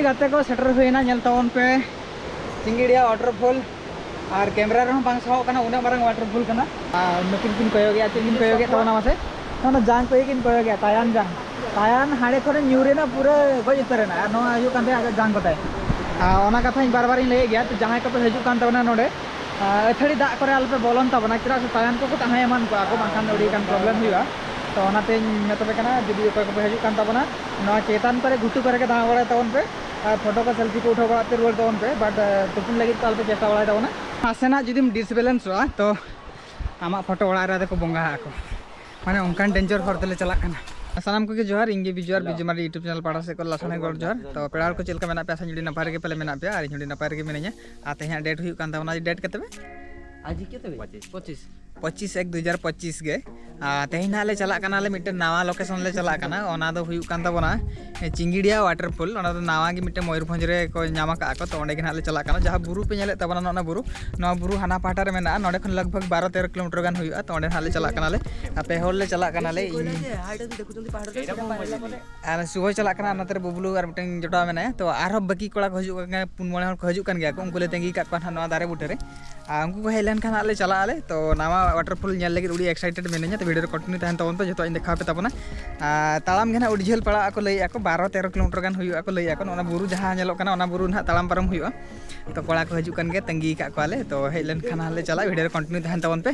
गाते को shutter हुईना nail तवन पे चिंगिड़िया वाटरफॉल और कैमरा रे बांग साव कना उना मारंग वाटरफॉल कना नकिन किन कोयोगे चिन कोयोगे तवना मासे तवना जांग को किन कोयोगे तायान हाड़े खरे न्यूरेना पूरा गज उतरेना नो आयु कांते आगे जांग बताय ओना कथा इन बार-बार इन लई गया तो जहां को पे हजू कान तवना नोडे अथड़ी दा करे आलपे बोलन तबना चरा से तायान को ताहे मान को आको बांखान ओडी कान प्रॉब्लम हुआ तो ओनाते मेतबे कना जुदी कोय को पे हजू कान तबना नो चेतन करे घुटू करे के दा बड़ा तवन पे फोटो को सेल्फी को उठा बड़ाते रुआर तवन पे बट तुपुन लगी तो अल्पे चेष्टा बड़ा तवना आसेना जुदीम डिसबैलेंस हुआ तो आमा फोटो ओड़ा रे को बोंगा आको माने उनकान डेंजर हर तेले चला कना सानाम को के जोहार इंगे बिजुआर बिजुमारी यूट्यूब चैनल पाड़ा से को लासने गोर जोहार तो पेड़ार को चलका मेना पे आसा जुडी नपार के पले मेना पे आर जुडी नपार के मेने냐 आते हैं डेट हुई कान तावना डेट केते बे आज केते बे 25/1/2025 गे तेहिन हाले चला कना ले मिटे नावा लोकेशन ले चला कना ओना दो हुई कान ताबना चिंगिड़िया वाटरफॉल ओना दो नावा गे मिटे मयूरभंज रे को नामा का को तो ओंडे गे हाले चला कना जहां बुरु पे नेले तबना नोना बुरु हाना पाटा रे मेना नोडे खन लगभग 12-13 किलोमीटर गान हुई तो ओंडे हाले चला कना ले पे होल ले चला कना ले आर सुबह चला कना नतर बबलू आर मिटे जोटा मेना तो आरो बाकी कोड़ा को हजू पुन मोणे को हजू कान गया को उनको ले तेंगी का नवा दारे बुटे रे उनको को हेलन खान आले चला आले तो नावा वाटरफॉल नेल लगे उड़ी एक्साइटेड मेने냐 तो वीडियो कंटिन्यू तहन तवन पे जतो इन देखा पे तबना तालाम गे ना उड़ी झेल पड़ा को लई आको 12-13 किलोमीटर गान हुई को लई आको ओना बुरु जहां नेलो कना ओना बुरु ना तालाम परम हुई तो कोड़ा को हजू कान गे तंगी का को आले तो हेलन खान आले चला वीडियो कंटिन्यू तहन तवन पे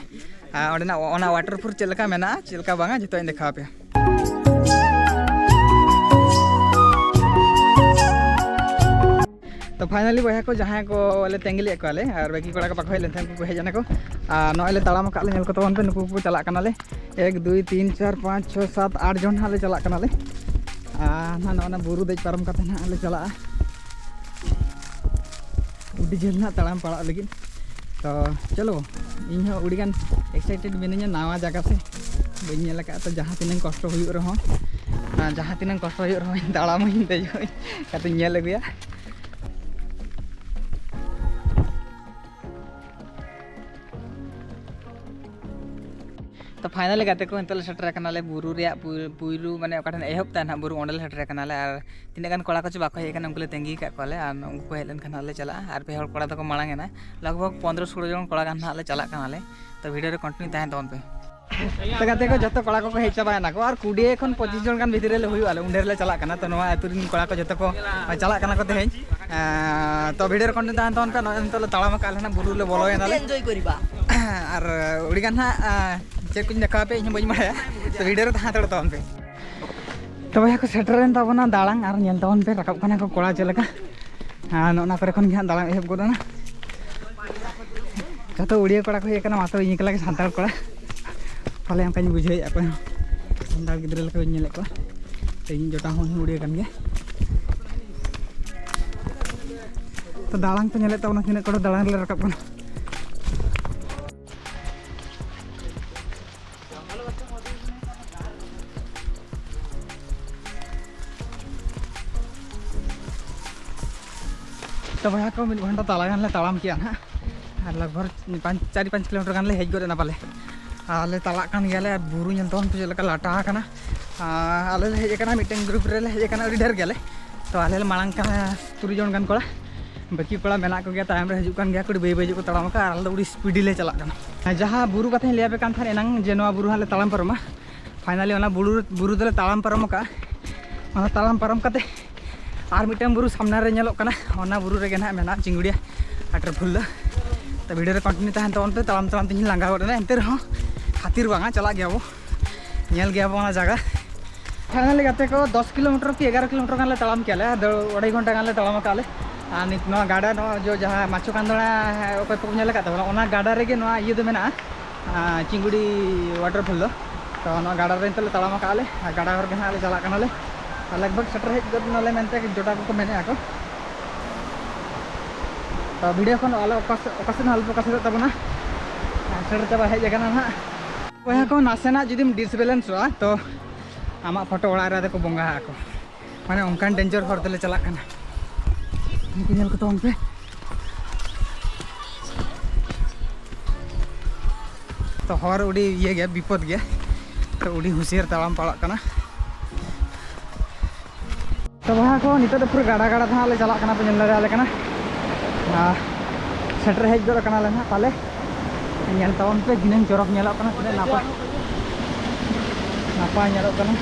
ओडना ओना वाटरफॉल चलका मेना चलका बांगा जतो इन देखा पे तो फाइनली बया को जहाँ को वाले तेंगली को आले और बाकी कोड़ा को पाको हेलन थेन को हेजना को नले तालाम का नेल को तवन पे नुकु को चला कनाले 1 2 3 4 5 6 7 8 जन हाले चला कनाले ना बुरु देज पारम कते ना ले चला उडी जेल ना तालाम पड़ा लगी तो चलो इन हो उड़ी गान एक्साइटेड मिनिया नवा जगह से बइन नेल का तो जहाँ तिनंग कष्ट हुई रहो जहाँ तिनंग कष्ट हुई रहो तालाम इन देज कते नेल गया तो फाइनली गाते को इंतले सेटर कनाले बुरु रे पुइरु माने ओकाठन एहब ता ना बुरु ओंडले सेटर कनाले आर तिने गान कोड़ा को च बाको हे कना उनकुले तेंगी का कोले आर उनको हेलन कनाले चला आर पे हर कोड़ा तको मांगेना लगभग 15-16 जन कोड़ा गान हाले चला कनाले तो वीडियो रे कंटिन्यू ताहेन तवन पे तो गाते को जतो कोड़ा को हे चाबायना को आर 20 खन 25 जन गान भितरे ले हुई आले उंडेर ले चला कना तो नवा आतुरिन कोड़ा को जतो को चला कना को तेहें तो वीडियो रे कंटिन्यू ताहेन तवन पे नतले ताळाम का आले ना बुरु ले बोलोयना ले एन्जॉय करिबा आर उडी गान हा चेक कुछ देखा पे इन बज माया तो वीडियो रे तहां तड़ तवन पे तो भैया को सेटरन तबना दालांग आर नेल तवन पे रकाब कना को कोड़ा चलका नोना करे खन गे दालांग एहब गोदना जतो उड़िया कोड़ा को एकना मातो इनकला के संताल कोड़ा फले हम कहीं बुझे ako संताल गिद्रे लका नेले को तेइन जोटा होन उड़िया कन गे तो दालांग पे नेले तबना तिने कोड़ा दालांग ले रकाब कना तो भैया को 1 घंटा ताला गान ले तालाम किया ना लगभग 4-5 किलोमीटर गान ले हेज गोदे ना पाले आले ताला कान गेले बुरु नेल तवन पे लका लाटा कना आले हेज कना मिटिंग ग्रुप रे हेज कना अडी ढेर गेले तो आले मांग का 3 जन गान कोड़ा बाकी कोड़ा मेना को गया टाइम रे हजू कान गया कुड़ी बई बई को तालाम का आले उड़ी स्पीड ले चला कना जहां बुरु कथे लिया पे कान था एनंग जे नवा बुरु हाले तालाम परमा फाइनली ओना बुरु दले तालाम परम का ओना तालाम परम कते आर मिटन बुरु सामना रे नेलो कना ओना बुरु रे गेना मेना चिंगुड़िया वाटरफॉल तो वीडियो रे कंटिन्यू तहन तवन पे तालाम तालाम तिन लांगा गोदना एंते रहो खातिर बांगा चला गया वो नेल गया वो जगह फाइनली गाते को 10 किलोमीटर की 11 किलोमीटर गान ले तालाम केले 2.5 घंटा गान ले तालाम काले आ नित नो गाडा नो जो जहां माचो कांदड़ा ओपे को नेल का तबला ओना गाडा रे गे नो ये दो मेना चिंगुड़ी वाटरफॉल तो नो गाडा रे तले तालाम काले गाडा हर गना ले चला कनाले लगभग सेटर हेज गद नले मेनते जोटा को मेने आको तो वीडियो खन आलो ओकासन हल्प ओकासन तबना सेटर चबा हेज गना ना ओया को नासेना जुदीम डिसबैलेंस हुआ तो आमा फोटो ओड़ा रे को बोंगा आको माने उनकान डेंजर हर तले चला कना निकल को तोन पे तो हर उड़ी ये गया विपद गया तो उड़ी हुशियार तालाम पड़ा कना तो वहाँ को नित तो पूरा गाड़ा गाड़ा था ले चला करना पे जल्ला ले करना सेटर हेज गड़ करना लेना ताले nyel tahun pe gini jorok nyelok kana tidak napa nyelok kana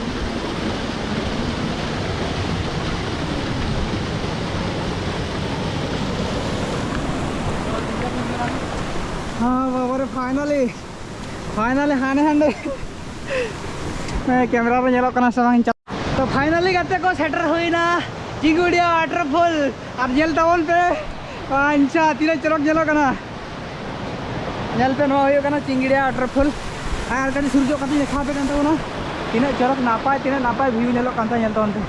baru finally hane hande camera pe nyelok kana samang तो फाइनली करते को सेटर हुई ना चिंगुड़िया वाटरफॉल और nyel tahun पे अंचा तीन चरक nyelok kana nyel pe no kana चिंगुड़िया वाटरफॉल और कहीं सूर्य कति देखा पे कंता ना तीन चरक नापाय व्यू nyelok कंता nyel tahun पे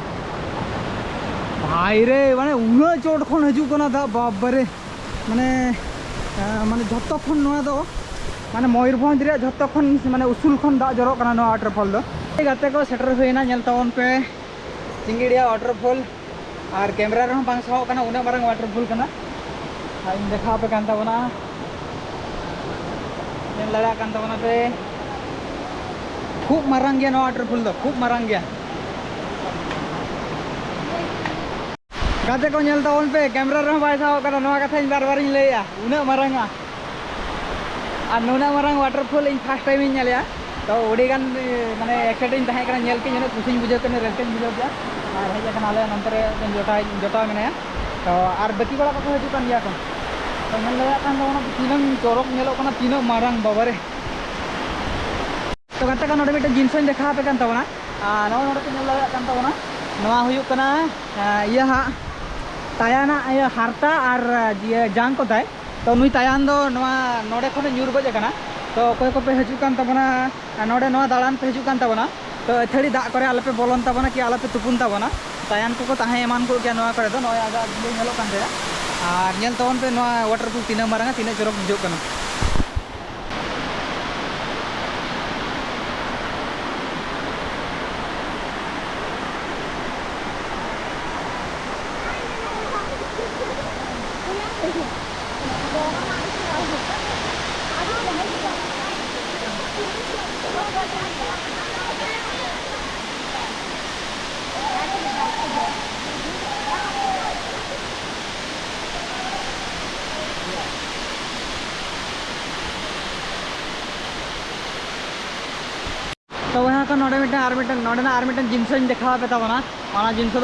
भाई रे माने उना चोट खन हजू कना दा बाप रे माने माने झत्तो खन नवा दो माने मयूरभंज रे झत्तो खन माने उसूल खन दा जरो कना नो वाटरफॉल दो गाते को सेटर हुईना nyel tahun पे चिंगुड़िया वाटरफॉल और कैमरा रे बांग साव कना उना मारंग वाटरफॉल कना इन देखा पे कंता बना nyel लड़ा कंता बना पे खूब मारंग गया नो वाटरफॉल दो खूब मारंग गया गाते को nyel tahun पे कैमरा रे बाय साव कना नो कथा इन बार इन लेया उना मारंगा और नुना मारंग वाटरफॉल इन फर्स्ट टाइम इन nyelया तो उड़ी गान माने एक्साइटेड तहे कना nyel के जने खुशी बुझे कने रेलटेन बुझे गया और हेज कना ले नंतर जोटा मेने तो और बाकी बड़ा को हजू कान गया को तो nyel लगा कान दो तीनों चोरक nyelok कना तीनों मारंग बाबा रे तो गाते का नोडे मिटे जिंस देखा पे कान तबना नो नोडे को nyel लगा कान तबना नवा हुयु कना इया हा तायाना इया हारता और जांग को दाय तो नुई तायान दो नवा नोडे खने न्यूर गज कना तो कोई को पे हजू कान तबना नोडे नवा दालान पे हजू कान तबना तो थड़ी दा करे आले पे बोलन तबना कि आले पे तुपुन तबना तायान को ताहे एमान को क्या नवा करे दो नया आगा nyelok kan दे और nyel tahun पे नवा वाटरफॉल तीना मारंगा तीना चोरक बुझो कना तो वहाँ का नोडे मिटन जिनस देखा पे तबना जिनस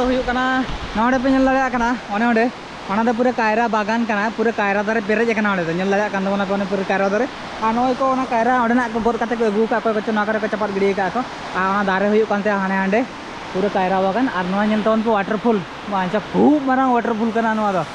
नोडे पे nyel लगा कना ओने पूरा कायरा बागान कना पूरा कायरा दारे पेरेज कना ओने nyel लगा कान दबना पे पूरा कायरा दारे आ नोय को ओना कायरा ओडना को गोद कते को अगू का को चना करे को चपात गिडी का को आ ओना दारे हुयु कानते हाने हांडे पूरा कायरा बागान और नोय nyel tahun पे वाटरफॉल बांचा खूब मारंग वाटरफॉल कना नोआ दो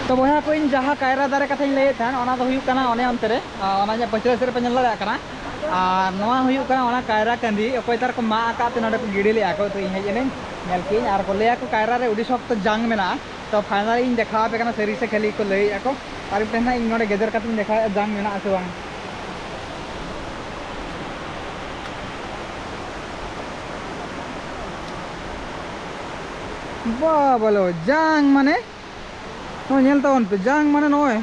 तो बहा को इन जहाँ कायरा दारे कथा ले था अंतरे पचरा से पे लगा कायरा कंदी अकोय तार को मा का नोडे को गिडी ले को तो इन हेजने नेल की और को ले को कायरा रे उडी शक्त जंग मेना तो फाइनल इन देखा पे सरी से खाली को ले को और पेना इन नोडे गेदर का देखा जंग मेना से बांग बोलो जांग माने नो नेल तावन पे जांग माने नोय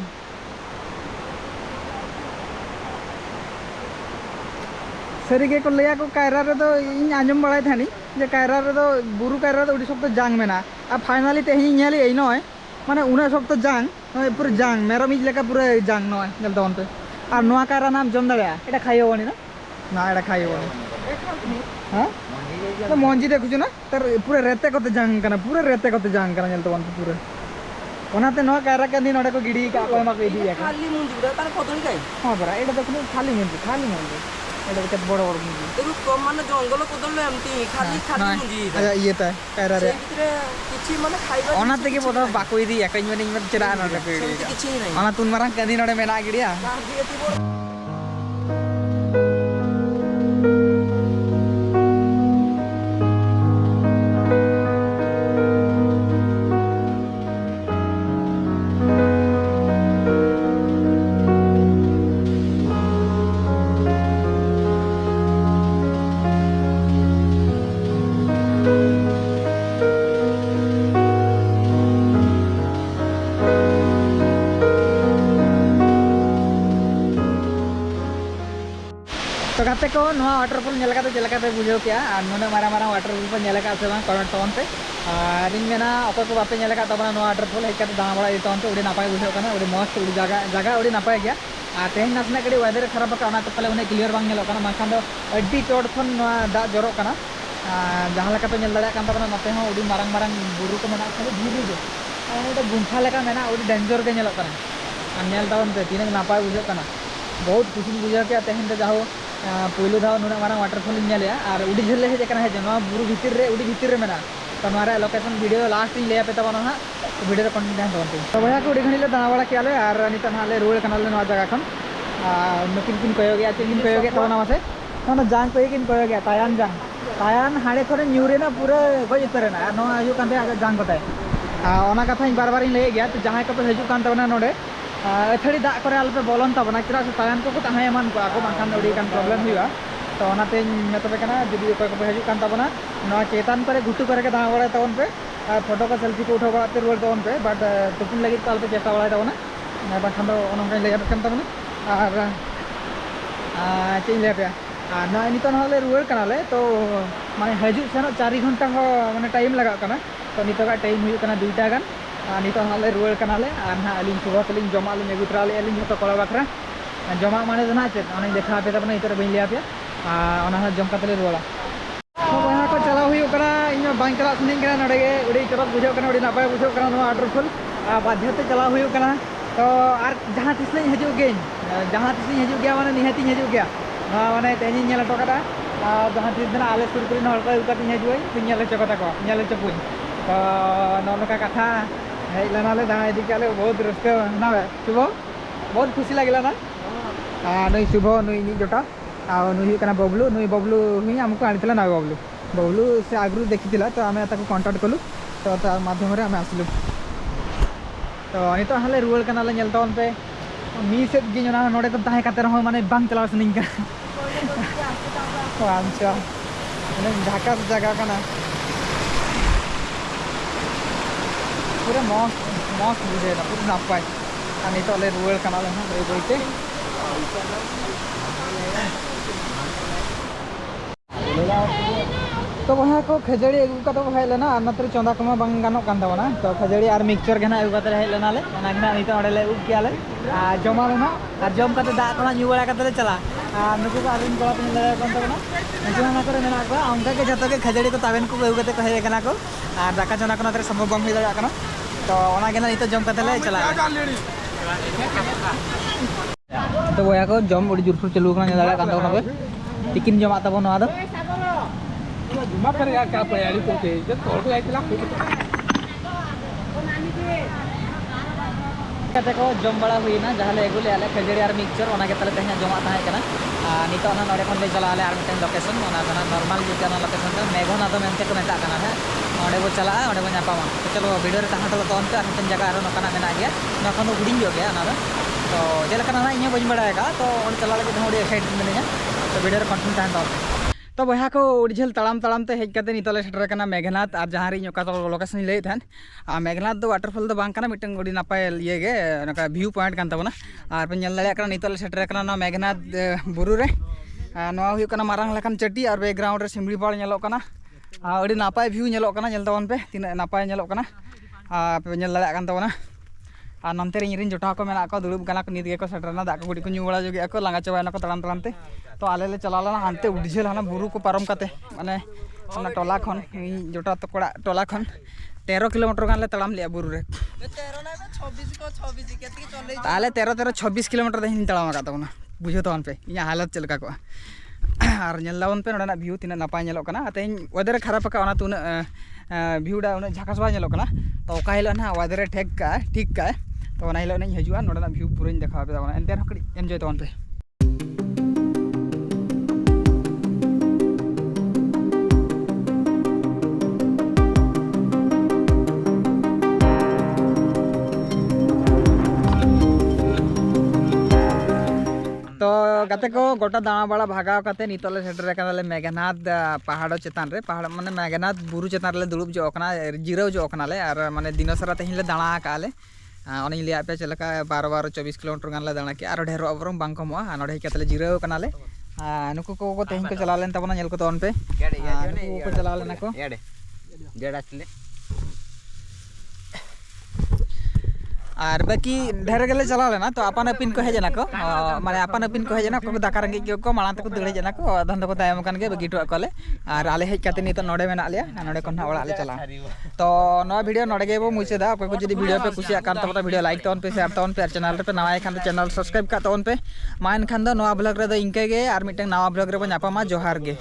सरीगे को लैया को कायरा रे तो इन आंजम बड़ाय थानी जे कायरा रे तो बुरु कायरा तो उडी सब तो जांग मेना आ फाइनली ते हिं नेली एई नोय माने उना सब तो जांग नोय पूरा जांग मेरम इज लेका पूरा जांग नोय नेल तावन पे और नोआ कायरा नाम जम दड़या एटा खाइयो बनी ना एटा खाइयो बनी हां तो मंजी देखु ना तर पूरा रेते कोते जांग कना पूरा रेते कोते जांग कना नेल तावन पे पूरा ओनाते नो कायरा के दिन ओडे को गिडी का को मा को इदी या खाली मुंजी गुड़ा तार कदली काई हां बरा एटा देखु खाली मुंजी एटा के बड़ बड़ मुंजी तेरु कम माने जंगल कदल एमती खाली खाली मुंजी अच्छा ये ता कायरा रे भितरे किछि माने खाइबा ओनाते के बोधा बाको इदी या कई माने इमत चरा ना पे किछि नै ओना तुन मारा के दिन ओडे मेना गिडिया तो गाते को नोआ वाटरफॉल नेलका तो चलका पे बुझो क्या नुना मारा मारा वाटरफॉल पे नेलका से बांग कमेंट तोन पे रिंग मेना अको को बापे नेलका तबना नोआ वाटरफॉल हेका तो दाना बड़ा इतोन पे उडी नापाय बुझो कना उडी मस्त उडी जगह उडी नापाय गया तेहन नासना कड़ी वेदर खराब का तो पले उन्हें क्लियर बांग नेलो कना माखान दो अड्डी चोट खन नोआ दा जरो कना जहां लेका पे नेल दड़ा कान तबना नते हो उडी मारंग मारंग बुरु को मेना खाली धीरे दे उडी गुंफा लेका मेना उडी डेंजर के नेलो कना नेल तावन पे तीन नापाय बुझो कना बहुत खुशी बुझो क्या तेहन ते जाहो पहलू धाव नुना मारा वाटरफॉल नेलिया और उडी झेल हे जकना हे जना बुरु भीतर रे उडी भीतर रे मेना तो मारा लोकेशन वीडियो लास्ट इन लेया पे तबना हा वीडियो रे कंटिन्यू होते तो भैया को उडी घणीले दाना बड़ा कियाले और नित नाले रुल कनाले नवा जगह खन नकिन किन कयो गया चिन कयो गया तबना मासे तो जांग पे किन कयो गया तायान हाड़े थोड़े न्यूरे ना पूरा गज उतरे ना नो आयु कांते जांग बताय ओना कथा इन बार बार इन ले गया तो जहां को पे हजू कान तबना नोडे अथड़ी दा करे आलपे बोलन तबना चरा से तायान को तहाय मान को आको बांखान उडी कान प्रॉब्लम हुआ तो ओनाते मेतबे कना जुदी कोय को हजू कान तबना नो चेतन करे घुटू करे के दा बड़ा तवन पे फोटो को सेल्फी को उठा बड़ाते रुल तवन पे बट तुपुन लगी ताल पे चेष्टा बड़ा तबना बांखान दो ओनम ले जात तबना और चें ले पे ना नितो नाले रुल कनाले तो माने हजू सेनो 4 घंटा हो माने टाइम लगा कना तो नितो का टाइम हुई कना 2टा गान नितो नाले रुल कनाले और ना अलिन सुबह तलिन जमा लिन अगुतरा ले अलिन जतो कला बखरा जमा माने जना चेत ओने देखा पे तबना इतर बइन लिया पे ओना जम कतले रुला तो वहां को चला हुई कना इन बांग चला सुनिन कना नडे उडी चरक बुझो कना उडी नापाय बुझो कना नो वाटरफॉल बाध्यते चला हुई कना तो आर जहां तिस ले हजू गे जहां तिस हजू गया माने निहती हजू गया माने तेनी नेला टोकाटा जहां तिस दिन आले सुर कुरी हड़ को उकाती हजू तुम नेले चकोता को नेले चपुई तो नोनका कथा हे लेनाले दा इदी काले बहुत रस्का ना शुभ बहुत खुशी लागला ना नई शुभ नई नि जोटा नुई कना बबलू हुई हमको आनितला ना बबलू से आगु देखिथिला तो आमे ताको कांटेक्ट कलु तो तार माध्यम रे आमे आसलु तो नितो हाले रुल कना ले नेलतोन पे मी सेट गे ना नोडे तो ताहे काते रहो माने बांग चलाव सनिंग का अच्छा माने ढाका जगह कना पूरा मस्त बुझे ना पूरा नापाय नितो ले रुल कना ले ना बोइते तो वहाँ को खजड़ी अगू का तो हेज लेना और नतर चंदा कमा बांग गानो कान तबना तो खजड़ी और मिक्सचर के ना अगू कते हेज लेना ले ना नितो ओडे ले उग कियाले जमा लेना और जम कते दा कना न्यू बड़ा कते चला नुकु को आरिन कोला पे ले कान तबना नुकु ना करे मेना को अंका के जतो के खजड़ी को तावेन को अगू कते कहे कना को और दाका चंदा कना तरे संभव बम हिला कना तो ओना के ना नितो जम कते ले चला तो वया को जम उडी जुरफुर चलू कना नेला कान तबना पे टिकिन जमा तब नवा दो जुमा करे या क्या पयाली को के जे तोड़ को आइतला कते को जम बड़ा हुई ना जहां ले एगुले आले खजड़ी और मिक्सचर ओना के तले तहना जमा ताहे कना नितो ना नोडे कोन ले चला आले और मिटन लोकेशन ओना कना नॉर्मल जे कना लोकेशन का मेघना तो मेनते को मेता कना है ओडे वो चला ओडे वो नापामा तो चलो वीडियो रे ताहा तो कोन पे मिटन जगह आरो नकना मेना गया नखन तो हुडिंग गया ना तो जेलका ना इने बज बड़ाएगा तो ओन चला लगे थोड़ी एक्साइटेड मिलेगा तो वीडियो रे कंटिन्यू ताहन तो तो बहा को उड़ी झेल तड़ाम तड़ाम ते हेज काते नितले सेटर कना मेघनाथ और जहाँ री ओका तो लोकेशन लई थान मेघनाथ दो वाटरफॉल दो बांग कना मिटन उड़ी नापाय इये गे नका व्यू पॉइंट कान ताबना और पे नेल दाड़े कना नितले सेटर कना ना मेघनाथ बुरु रे नवा हुयु कना मारांग लेखान चटी और बैकग्राउंड रे सिमड़ी पाड़ नेलो कना अड़ी नापाय व्यू नेलो कना नेल ताबन पे तिना नापाय नेलो कना पे नेल दाड़े कान ताबना और नंते रे इरिन जोटा को मेना को दुड़ुब कना को नित गे को सेटरना दा को गुडी को न्यू बड़ा जोगे को लांगा चबायना को तड़ाम तड़ाम ते तो आले ले चला लाना हानते उड़झेल हाना बुरु को पारम काते माने ओना टोला खन जोटा तो कोड़ा टोला खन 13 किलोमीटर गान ले तड़ाम लिया बुरु रे 13 ना 26 को 26 केतकी चले ताले 26 किलोमीटर दहिन तड़ाम का तोना बुझो तोन पे इया हालत चलका को और नेलावन पे नोडा व्यू तिना नापाय नेलो कना तेन वेदर खराब का ओना तुना व्यू डा ओना झाकास बा नेलो कना तो ओका हिलो ना वेदर ठीक का तो ओना हिलो नहीं हजुआ नोडा व्यू पूरा देखा पे ओना एंते हकड़ी एंजॉय तोन पे तो गाते को गोटा दाणा बाड़ा भागाव काते नितले सेटर कनाले मेघनाथ पहाड़ चेतान रे पहाड़ माने मेघनाथ बुरु चेतान रे दुड़ुब जो कना जिराव जो कनाले और माने दिनसरा तेहिन ले दाणा काले ओनी लिया पे चलका 12 24 किलोमीटर गान ले दाणा के और ढेरो अबरम बांग कमवा नोडे कतले जिराव कनाले नुकु को तेहिन को चला लेन तबना नेल को तोन पे नुकु को चला लेना को एडे जेड आसले और बाकी ढेर गेले चला लेना तो अपन अपिन को हेजना को माने अपन अपिन को हेजना को दाका रंगी को माला तक दड़ हेजना को अधन दको तायम कान के बगी टो कोले और आले हेज काते नि तो नोडे मेना लिया नोडे कोना ओड़ा ले चला तो नो वीडियो नोडे के बो मुसेदा कोई को जदी वीडियो पे कुसिया कान तो वीडियो लाइक तोन पे शेयर तोन पे चैनल पे नवा खान चैनल सब्सक्राइब का तोन पे मान खान दो नवा ब्लॉग रे दो इनके गे और मिटन नवा ब्लॉग रे बो नापामा जोहार गे।